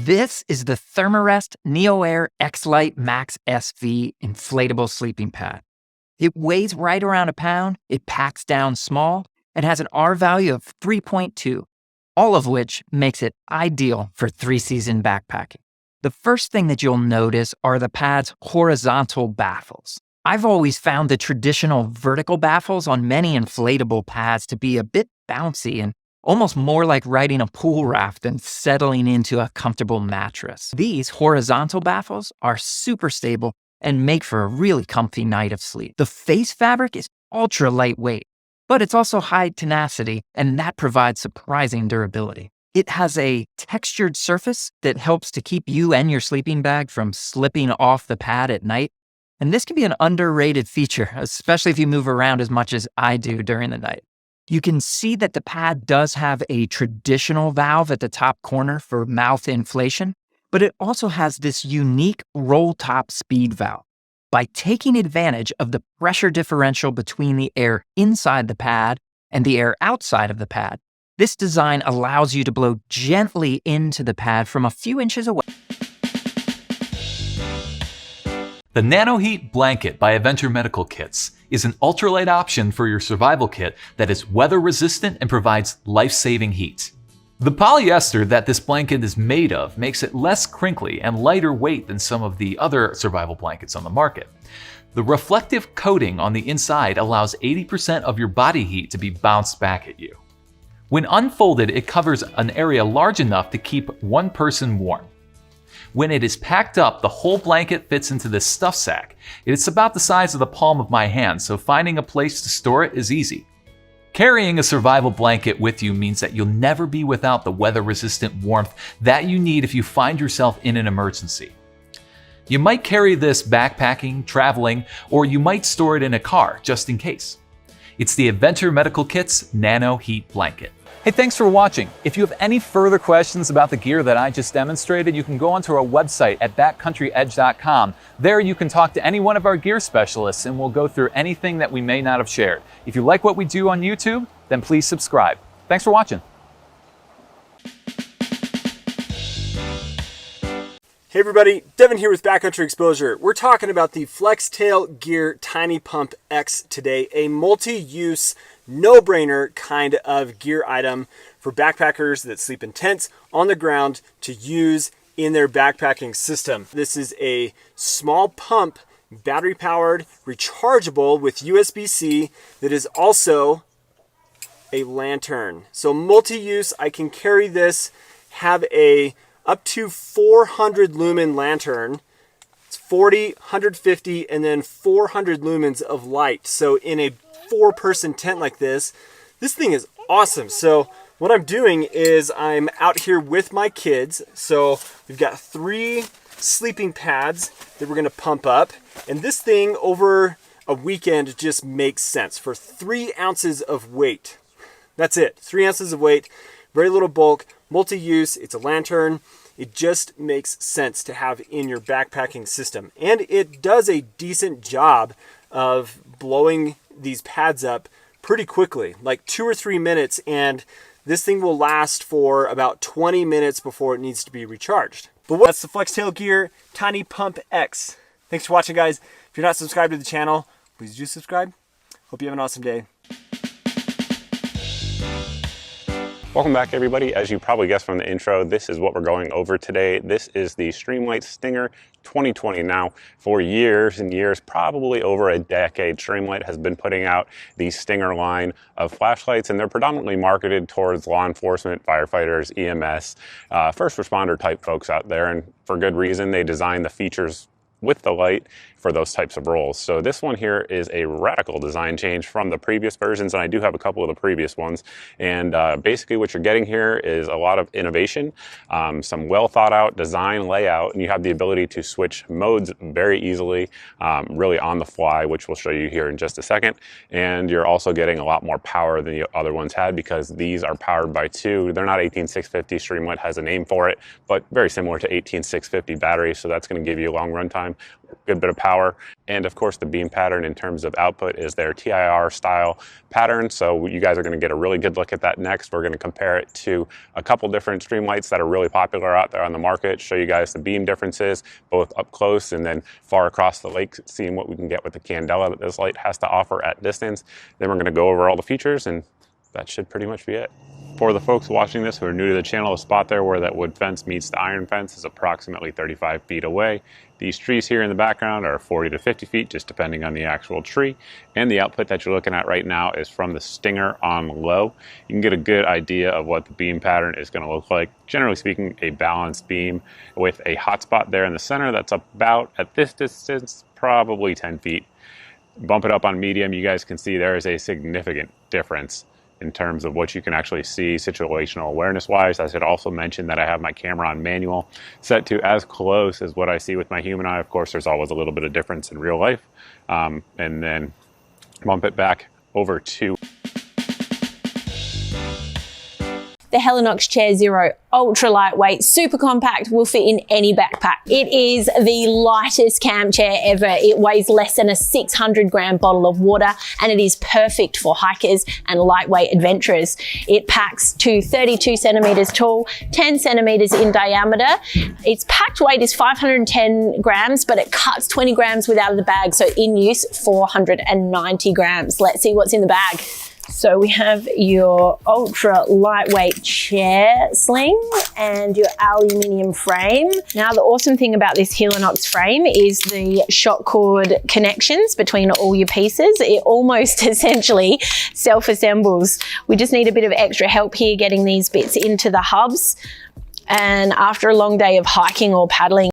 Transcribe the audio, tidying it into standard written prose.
This is the Therm-a-Rest Neo-Air X-Lite Max SV inflatable sleeping pad. It weighs right around a pound, it packs down small, and has an R value of 3.2, all of which makes it ideal for 3-season backpacking. The first thing that you'll notice are the pad's horizontal baffles. I've always found the traditional vertical baffles on many inflatable pads to be a bit bouncy and almost more like riding a pool raft than settling into a comfortable mattress. These horizontal baffles are super stable and make for a really comfy night of sleep. The face fabric is ultra lightweight, but it's also high tenacity, and that provides surprising durability. It has a textured surface that helps to keep you and your sleeping bag from slipping off the pad at night. And this can be an underrated feature, especially if you move around as much as I do during the night. You can see that the pad does have a traditional valve at the top corner for mouth inflation, but it also has this unique roll top speed valve. By taking advantage of the pressure differential between the air inside the pad and the air outside of the pad, this design allows you to blow gently into the pad from a few inches away. The NanoHeat Blanket by Adventure Medical Kits is an ultralight option for your survival kit that is weather resistant and provides life-saving heat. The polyester that this blanket is made of makes it less crinkly and lighter weight than some of the other survival blankets on the market. The reflective coating on the inside allows 80% of your body heat to be bounced back at you. When unfolded, it covers an area large enough to keep one person warm. When it is packed up, the whole blanket fits into this stuff sack. It's about the size of the palm of my hand, so finding a place to store it is easy. Carrying a survival blanket with you means that you'll never be without the weather-resistant warmth that you need if you find yourself in an emergency. You might carry this backpacking, traveling, or you might store it in a car just in case. It's the Adventure Medical Kits Nano Heat Blanket. Hey, thanks for watching. If you have any further questions about the gear that I just demonstrated, you can go onto our website at backcountryedge.com. There you can talk to any one of our gear specialists and we'll go through anything that we may not have shared. If you like what we do on YouTube, then please subscribe. Thanks for watching. Hey everybody, Devin here with Backcountry Exposure. We're talking about the FLEXTAILGEAR Tiny Pump X today, a multi-use, no-brainer kind of gear item for backpackers that sleep in tents on the ground to use in their backpacking system. This is a small pump, battery-powered, rechargeable with USB-C that is also a lantern. So multi-use, I can carry this, have a up to 400 lumen lantern. It's 40, 150, and then 400 lumens of light. So in a 4-person tent like this thing is awesome. So what I'm doing is I'm out here with my kids. So we've got 3 sleeping pads that we're gonna pump up. And this thing over a weekend just makes sense for 3 ounces of weight. That's it, 3 ounces of weight, very little bulk, multi-use, it's a lantern. It just makes sense to have in your backpacking system. And it does a decent job of blowing these pads up pretty quickly, like 2 or 3 minutes, and this thing will last for about 20 minutes before it needs to be recharged. But that's the FLEXTAILGEAR Tiny Pump X. Thanks for watching, guys. If you're not subscribed to the channel, please do subscribe. Hope you have an awesome day. Welcome back, everybody. As you probably guessed from the intro, this is what we're going over today. This is the Streamlight Stinger 2020. Now, for years and years, probably over a decade, Streamlight has been putting out the Stinger line of flashlights, and they're predominantly marketed towards law enforcement, firefighters, EMS, first responder type folks out there, and for good reason. They design the features with the light for those types of roles. So this one here is a radical design change from the previous versions, and I do have a couple of the previous ones. And basically what you're getting here is a lot of innovation, some well thought out design layout, and you have the ability to switch modes very easily, really on the fly, which we'll show you here in just a second. And you're also getting a lot more power than the other ones had, because these are powered by 2. They're not 18650. Streamlight has a name for it, but very similar to 18650 batteries, so that's going to give you a long run time. time, good bit of power. And of course the beam pattern in terms of output is their TIR style pattern. So you guys are going to get a really good look at that next. We're going to compare it to a couple different Streamlights that are really popular out there on the market, show you guys the beam differences, both up close and then far across the lake, seeing what we can get with the candela that this light has to offer at distance. Then we're going to go over all the features, and that should pretty much be it. For the folks watching this who are new to the channel, the spot there where that wood fence meets the iron fence is approximately 35 feet away. These trees here in the background are 40 to 50 feet, just depending on the actual tree. And the output that you're looking at right now is from the Stinger on low. You can get a good idea of what the beam pattern is going to look like. Generally speaking, a balanced beam with a hotspot there in the center that's about, at this distance, probably 10 feet. Bump it up on medium, you guys can see there is a significant difference in terms of what you can actually see situational awareness wise. I should also mention that I have my camera on manual set to as close as what I see with my human eye. Of course, there's always a little bit of difference in real life. And then bump it back over to the Helinox Chair Zero, ultra lightweight, super compact, will fit in any backpack. It is the lightest camp chair ever. It weighs less than a 600-gram bottle of water, and it is perfect for hikers and lightweight adventurers. It packs to 32 centimeters tall, 10 centimeters in diameter. Its packed weight is 510 grams, but it cuts 20 grams without the bag, so in use 490 grams. Let's see what's in the bag. So we have your ultra lightweight chair sling and your aluminium frame. Now the awesome thing about this Helinox frame is the shock cord connections between all your pieces. It almost essentially self-assembles. We just need a bit of extra help here getting these bits into the hubs. And after a long day of hiking or paddling,